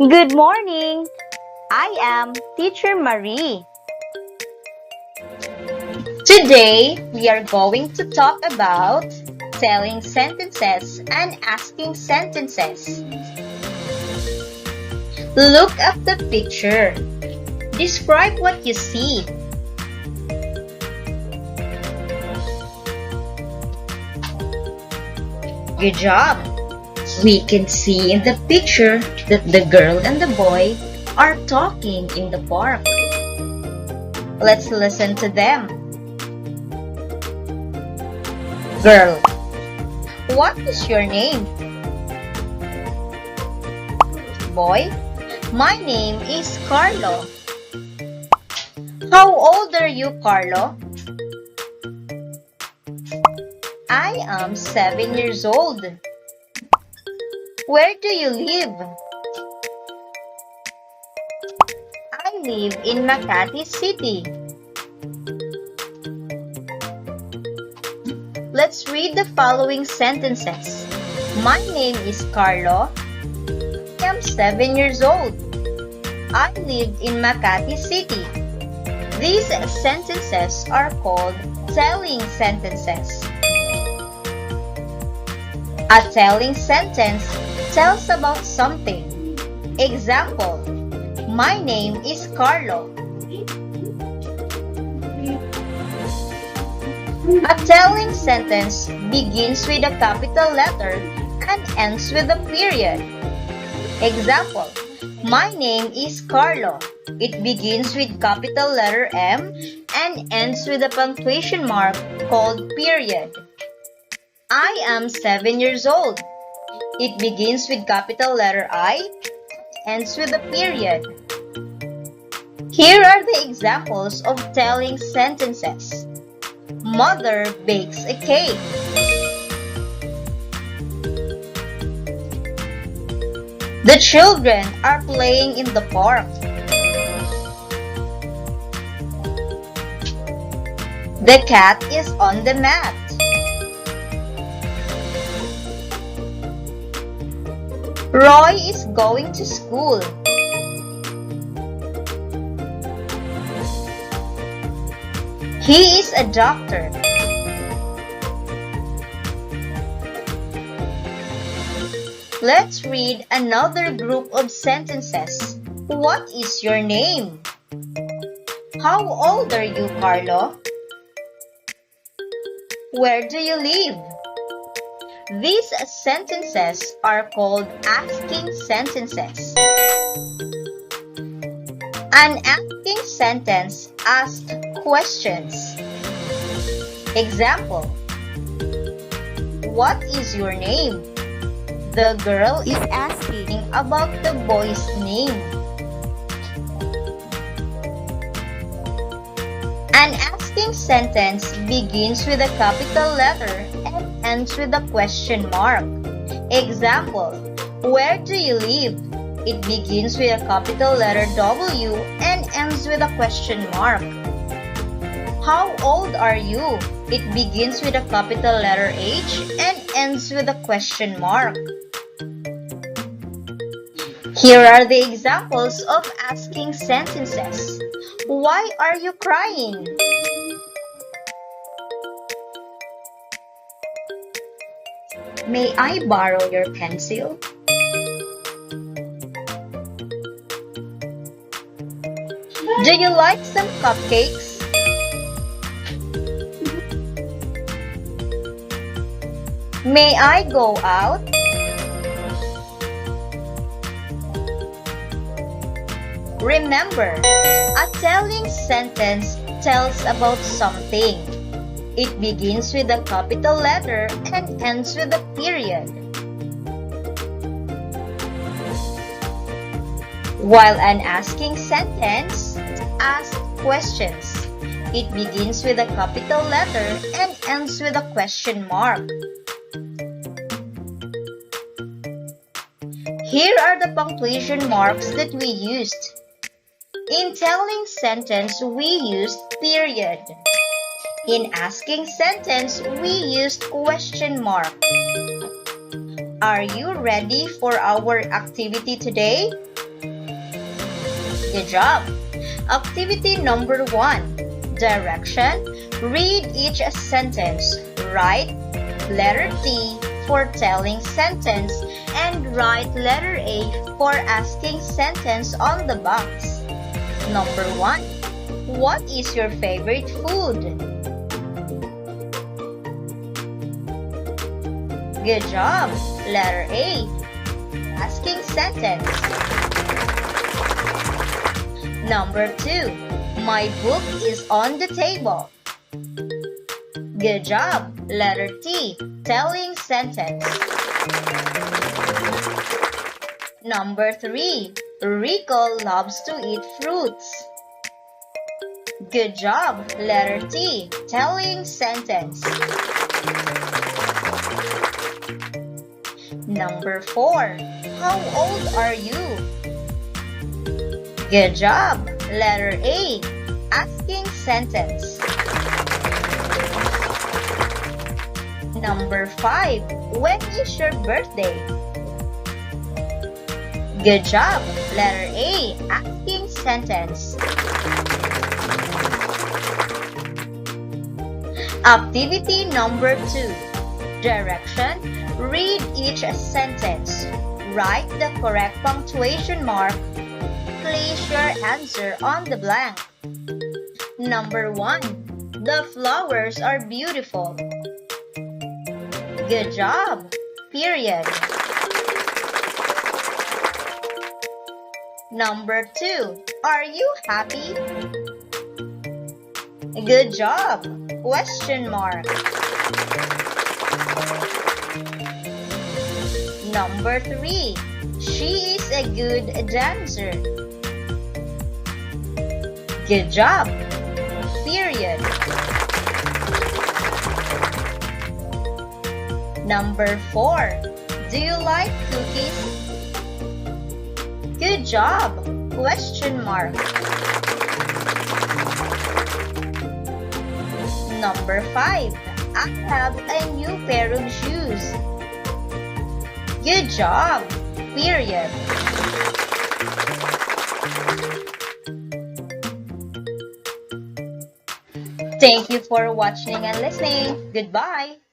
Good morning. I am Teacher Mharie. Today, we are going to talk about telling sentences and asking sentences. Look at the picture. Describe what you see. Good job! We can see in the picture that the girl and the boy are talking in the park. Let's listen to them. Girl, what is your name? Boy, my name is Carlo. How old are you, Carlo? I am 7 years old. Where do you live? I live in Makati City. Let's read the following sentences. My name is Carlo. I am 7 years old. I live in Makati City. These sentences are called telling sentences. A telling sentence tells about something. Example, my name is Carlo. A telling sentence begins with a capital letter and ends with a period. Example, my name is Carlo. It begins with capital letter M and ends with a punctuation mark called period. I am 7 years old. It begins with capital letter I and ends with a period. Here are the examples of telling sentences. Mother bakes a cake. The children are playing in the park. The cat is on the mat. Roy is going to school. He is a doctor. Let's read another group of sentences. What is your name? How old are you, Carlo? Where do you live? These sentences are called asking sentences. An asking sentence asks questions. Example, what is your name? The girl is asking about the boy's name. An asking sentence begins with a capital letter and ends with a question mark. Example, where do you live? It begins with a capital letter W and ends with a question mark. How old are you? It begins with a capital letter H and ends with a question mark. Here are the examples of asking sentences. Why are you crying? May I borrow your pencil? Do you like some cupcakes? May I go out? Remember, a telling sentence tells about something. It begins with a capital letter and ends with a period. While an asking sentence asks questions. It begins with a capital letter and ends with a question mark. Here are the punctuation marks that we used. In telling sentence, we used period. In asking sentence, we used question mark. Are you ready for our activity today? Good job. Activity number 1. Direction. Read each sentence. Write letter T for telling sentence and write letter A for asking sentence on the box. Number 1. What is your favorite food? Good job. Letter A. Asking sentence. Number 2. My book is on the table. Good job. Letter T. Telling sentence. Number 3. Rico loves to eat fruits. Good job. Letter T. Telling sentence. Number 4. How old are you? Good job. Letter A. Asking sentence. Number 5. When is your birthday? Good job. Letter A. Asking sentence. Activity number 2. Direction. Read each sentence. Write the correct punctuation mark. Place your answer on the blank. Number 1. The flowers are beautiful. Good job. Period. Number 2. Are you happy? Good job. Question mark. Number 3. She is a good dancer. Good job. Period. Number 4. Do you like cookies? Good job. Question mark. Number 5. I have a new pair of shoes. Good job. Period. Thank you for watching and listening. Goodbye.